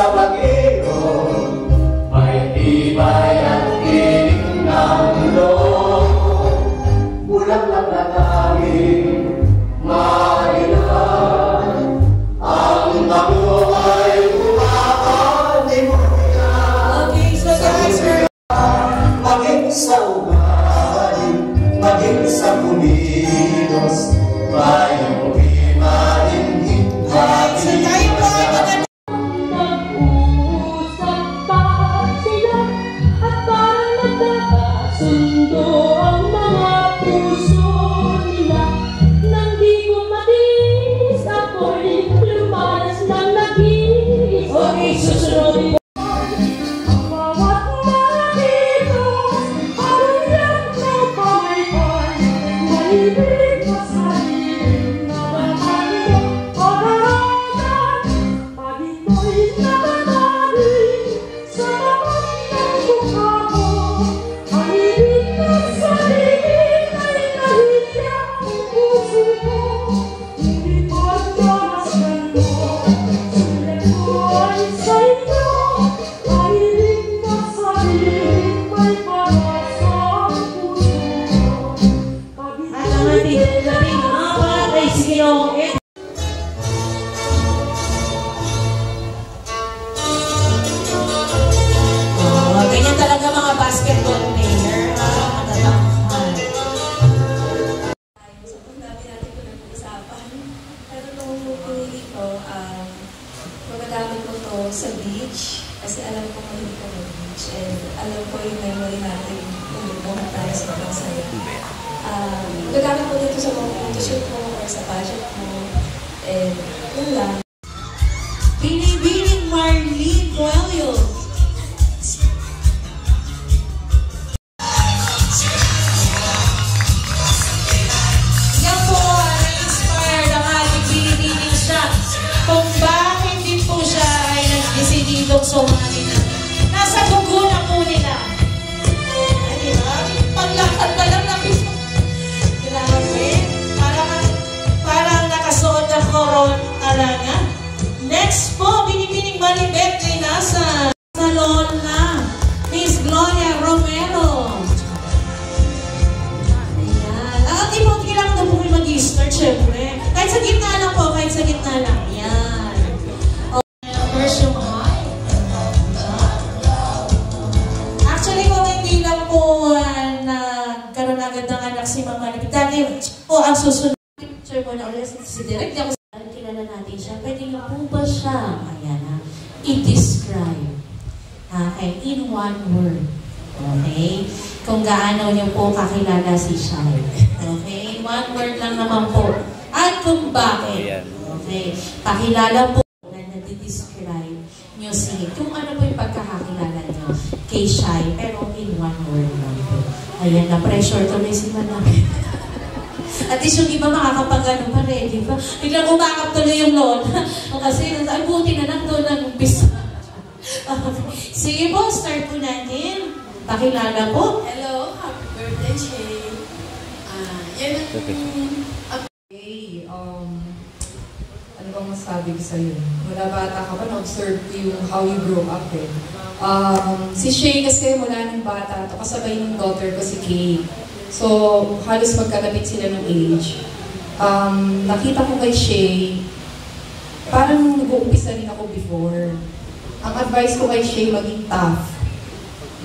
sa bagyo, may tibay at tinig ng loob. Bulaklak na tanging mailan, ang bagyo ay umakalimutan. Okay, so guys, Maging sa ugali, maging sa kumilos, mayong imanin so tayo po ay maganda. Nag-uusap pa sila at parang nagkakasundo ang mga puso nila. Nang di ko matiis, ako'y lumalas ng nag-iis. Okay, susunod. Ang bawat makilos, parang lang na pamay-pay. Maibig ka sa hiling na naman pag-aralan. Pag ito'y nakanalig sa laman ng mukha mo, ang ibig ka sa hiling ay nahihiya ang puso ko. Hindi pagkamasdan mo, sulit ko ay sa inyo. Mahilig ka sa hiling may para sa puso ko. Pag At ang ating mga palagay, sige o. Ganyan talaga mga basketball player, ha? Matatangkad. So, kung dami natin ito nag-uusapan. Pero nung pinili ko, magagamit ko to sa beach. Kasi alam ko mahilig ko mag-beach. And alam ko yung memory natin kung bubuhat tayo sa ibang saya. Magagamit ko dito sa mga photoshoot mo or sa pageant mo. And yun lang. Binibining Marlene Coelho. Yan po, na-inspired ang ating binibining siya. Kung bakit din po siya ay nagdesididong sumali na. Nasa dugo na po nila. Ay, diba? Paglakad na lang na piso. Grabe. Parang nakasuot ng koron. Alana. Next po, binibining Maribeth kay nasa salon na. Miss Gloria Romero. Ayan. Di po, kailangan na po kayo mag-start, syempre. Kahit sa gitna lang po, kahit sa gitna lang. Ayan. First yung high. Actually, kung hindi lang po nagkaroon agad ng anak si Mama Maribeth, dati po ang susunod. Picture mo na ulit si Direk. Kilala natin siya. Pwede nga po ba siya, ayan ha, i-describe in one word. Okay? Kung gaano niyo po kakilala si Shai. Okay? One word lang naman po. At kung bakit. Okay? Pakilala po na nadi-describe niyo kung ano po yung pagkakakilala niyo kay Shai. Pero in one word lang po. Ayan, na-pressure tuloy si Manang. At least yung iba makakapag-ano pa rin, di ba? Biglang umakap tuloy yung lola. O kasi, ay buti na lang doon nag-umpisa. Sige po, start po natin. Pakilala po. Hello, happy birthday, Shay. Yan ang... Okay, ano bang masabi ko sa'yo? Mula bata ka pa, na-observe ko yung how you grow up eh. Si Shay kasi mula ng bata, to kasabay ng daughter ko si Kay. So, halos magkalapit sila ng age. Nakita ko kay Shay, parang nag-uumpisa rin ako before. Ang advice ko kay Shay, maging tough.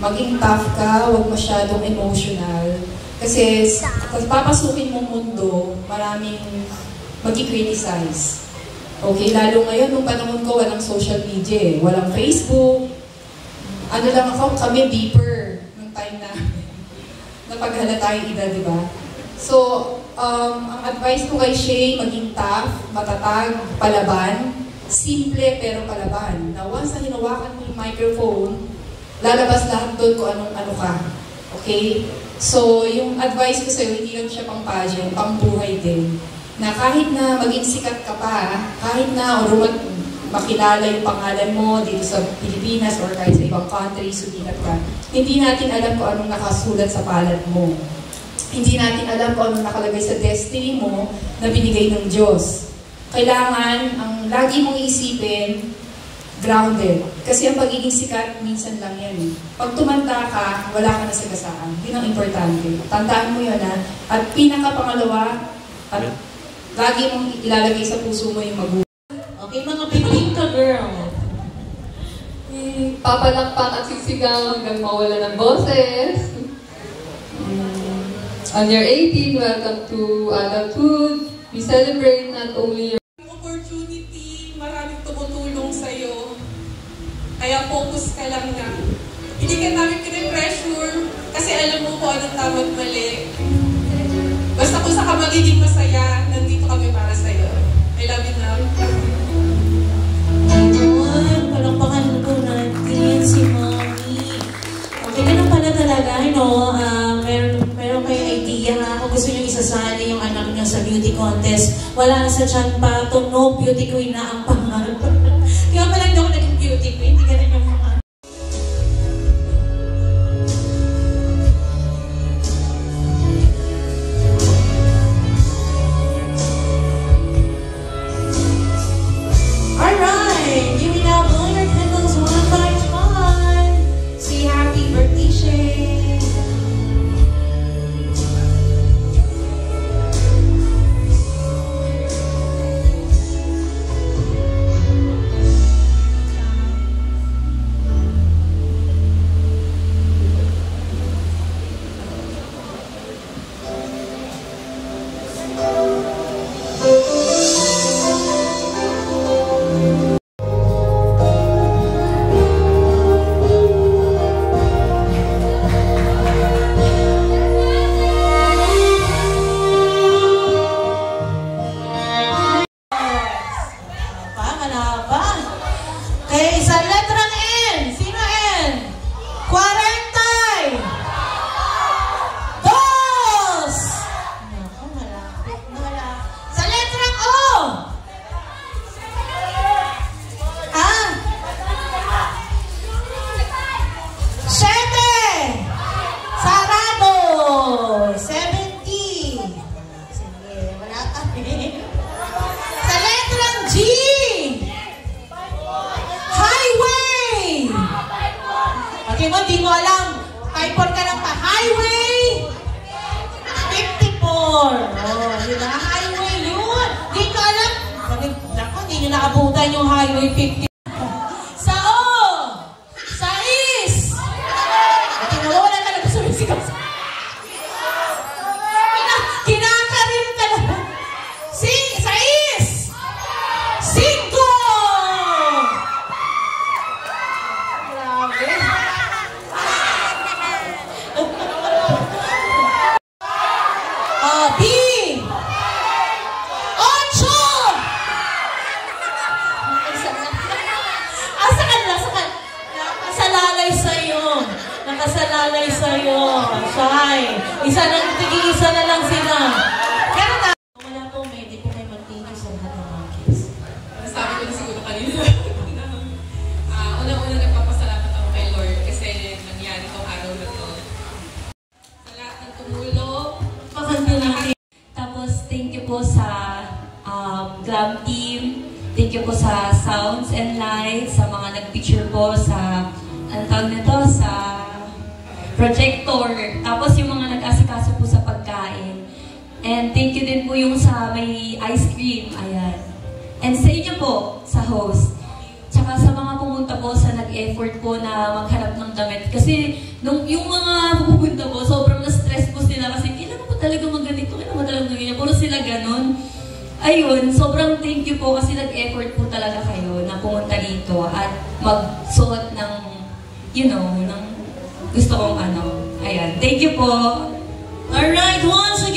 Maging tough ka, huwag masyadong emotional. Kasi papasukin mong mundo, maraming mag-criticize. Okay, lalo ngayon, nung panahon ko, walang social media eh. Walang Facebook. Ano lang ako, kami beeper nung time na napaghalata yung edad, di ba? So, ang advice ko kay Shay, maging tough, matatag, palaban, simple pero palaban. Now, once na hinawakan mo yung microphone, lalabas lahat doon kung anong ano ka. Okay? So, yung advice ko sa'yo, hindi lang siya pang pageant, pang buhay din. Na kahit na maging sikat ka pa, kahit na makilala yung pangalan mo dito sa Pilipinas or kahit sa ibang country, sumikat ka, hindi natin alam kung anong nakasulat sa palad mo. Hindi natin alam kung anong nakalagay sa destiny mo na binigay ng Diyos. Kailangan, ang lagi mong isipin, grounded. Kasi ang pagiging sikat, minsan lang yan eh. Pag tumanda ka, wala ka na sagasaan. Yun ang importante. Tandaan mo yun ha. At pinaka-pangalawa, at lagi mong ilalagay sa puso mo yung magulang. Okay, mga piling ka, girl. Papalakpak at sisigaw hanggang mawala ng boses. On your 18, welcome to adulthood. We celebrate not only your opportunity, maraming tumutulong sa'yo. Kaya focus ka lang na. Hindi ka namin pinipressure kasi alam mo kung anong tama at mali. Basta kung saan ka magiging masaya, nandito kami para sa'yo. I love you now. Ayun, palakpakan po natin si Mommy. Okay, ganun pala talaga, meron kayo idea ha, kung gusto nyo isasali yung anak nyo sa beauty contest. Wala na sa chan pa, no beauty queen na ang pangalan. Kaya pala hindi ako naging beauty queen, hindi ganun yung mga. Alright, you will now blow your candles one by one. Say happy birthday, Shay. Okay, sa letrang N. Sino N? 40. Dos. Naku, malapit na wala. Sa letrang O. Ah? 7. Sarado. 70. Sige, wala ka eh. Sa letrang G. Highway! Okay mo, di mo alam. Type 4 ka lang pa. Highway! 54. Oh, yun na. Highway yun. Di ko alam. Naku, hindi nyo nakabutan yung highway 50. Sa O! Sa Is! At wala ka lang sumisigaw. Kinakarin ka lang. Sa Is! 5! B! 8! Nakasalalay sa'yo. Nakasalalay sa'yo. Shy. Isa na lang sila. Pero wala po, hindi po may mag-thank you sa lahat ng mga kids. Sabi ko na siguro kanina. Unang-una nagpapasalamat ako kay Lord kasi nangyari itong araw na to. Sa lahat ng tumulong, Tapos, thank you po sa Glam Team. Thank you po sa Sounds and Lights, sa mga nag-picture po sa, anong tawag nito, sa projector. Tapos, yung mga nag-asikaso po sa pagkain. And thank you din po yung sa may ice cream. Ayan. And sa inyo po, sa host. Tsaka sa mga pumunta po sa nag-effort po na maghanap ng damit. Kasi yung mga pupunta po, sobrang na-stress po sila kasi kailangan po talaga magganito, kailangan mo talaga ganyan. Puro sila ganon. Ayun, sobrang thank you po kasi nag-effort po talaga kayo na pumunta dito at magsuot ng, ng gusto kong ano. Ayan, thank you po. Alright, once again.